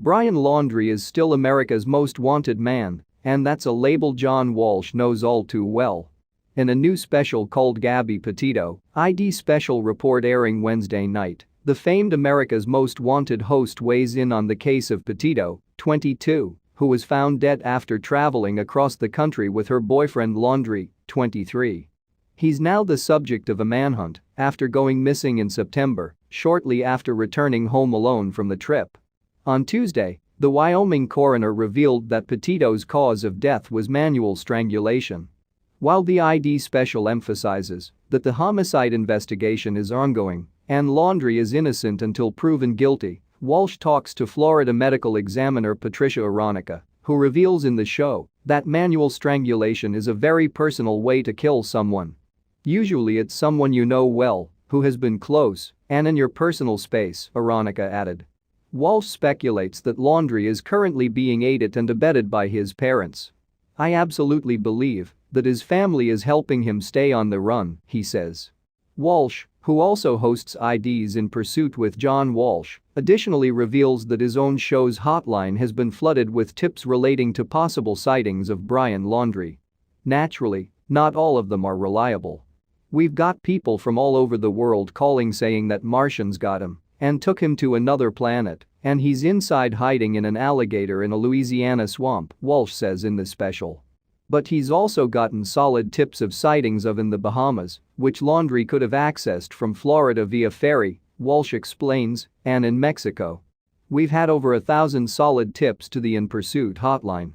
Brian Laundrie is still America's most wanted man, and that's a label John Walsh knows all too well. In a new special called Gabby Petito, ID special report airing Wednesday night, the famed America's Most Wanted host weighs in on the case of Petito, 22, who was found dead after traveling across the country with her boyfriend Laundrie, 23. He's now the subject of a manhunt after going missing in September, shortly after returning home alone from the trip. On Tuesday, the Wyoming coroner revealed that Petito's cause of death was manual strangulation. While the ID special emphasizes that the homicide investigation is ongoing and Laundrie is innocent until proven guilty, Walsh talks to Florida medical examiner Patricia Aronica, who reveals in the show that manual strangulation is a very personal way to kill someone. Usually it's someone you know well, who has been close, and in your personal space, Aronica added. Walsh speculates that Laundrie is currently being aided and abetted by his parents. "I absolutely believe that his family is helping him stay on the run," he says. Walsh, who also hosts IDs in Pursuit with John Walsh, additionally reveals that his own show's hotline has been flooded with tips relating to possible sightings of Brian Laundrie. Naturally, not all of them are reliable. "We've got people from all over the world calling saying that Martians got him and took him to another planet, and he's inside hiding in an alligator in a Louisiana swamp," Walsh says in the special. But he's also gotten solid tips of sightings of in the Bahamas, which Laundrie could have accessed from Florida via ferry, Walsh explains, and in Mexico. "We've had over 1,000 solid tips to the In Pursuit hotline.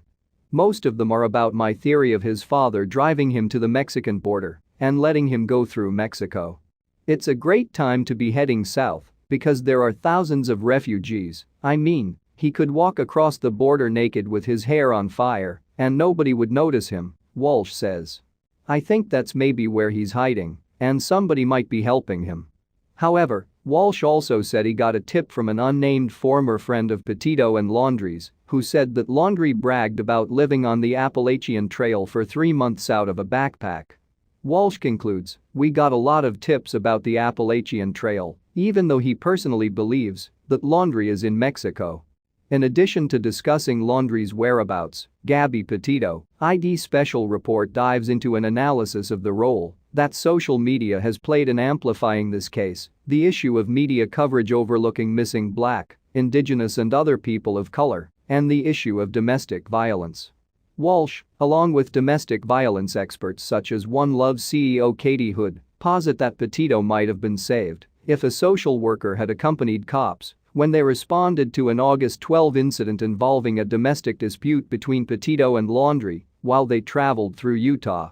Most of them are about my theory of his father driving him to the Mexican border and letting him go through Mexico. It's a great time to be heading south because there are thousands of refugees. I mean, he could walk across the border naked with his hair on fire and nobody would notice him," Walsh says. "I think that's maybe where he's hiding, and somebody might be helping him." However, Walsh also said he got a tip from an unnamed former friend of Petito and Laundrie's, who said that Laundrie bragged about living on the Appalachian Trail for 3 months out of a backpack. Walsh concludes, "We got a lot of tips about the Appalachian Trail, even though he personally believes that Laundrie is in Mexico." In addition to discussing Laundrie's whereabouts, Gabby Petito, ID special report dives into an analysis of the role that social media has played in amplifying this case, the issue of media coverage overlooking missing Black, Indigenous and other people of color, and the issue of domestic violence. Walsh, along with domestic violence experts such as One Love's CEO Katie Hood, posit that Petito might have been saved if a social worker had accompanied cops when they responded to an August 12 incident involving a domestic dispute between Petito and Laundrie while they traveled through Utah.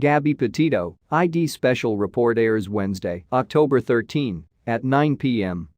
Gabby Petito, ID special report airs Wednesday, October 13, at 9 p.m.